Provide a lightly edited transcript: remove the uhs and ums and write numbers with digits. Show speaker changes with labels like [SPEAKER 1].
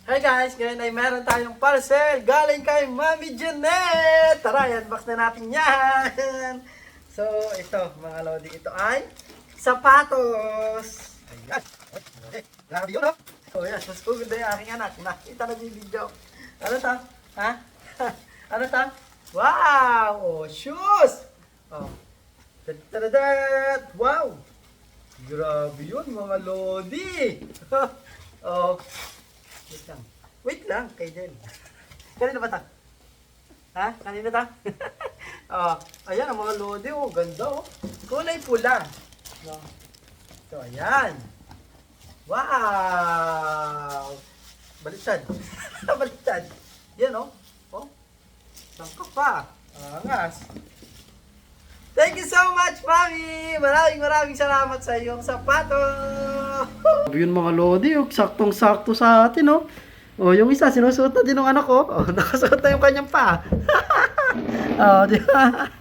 [SPEAKER 1] Hi guys, ngayon ay meron tayong parcel galing kay Mami Jeanette. Tara, i-unbox na natin yan. So, ito mga lodi, ito ay sapatos. Ayan. Okay, grabe yun, no? So, yan, susugod na yung aking anak. Nakita na yung video. Ano ta? Ha? Ano ta? Wow! Oh, shoes! Oh. Tadadad! Wow! Grabe yun, mga lodi. Oh. Wait lang. Wait lang, kay Del. Kanina ba ta? Ha? Kanina ta? Oh, ayan ang mga lodi. Oh, ganda oh. Kulay pula. No. So, ayan. Wow! Baliktad. Baliktad. Yan oh. Oh. Tangkap pa. Angas. Thank you so much, Mami! Maraming salamat sa iyong sapatos! Yun mga lodi, oh, saktong-sakto sa atin, oh. Oh, yung isa, sinusuot na din ng anak ko. Oh, nakasuot na yung kanyang pa. Oh, di ba?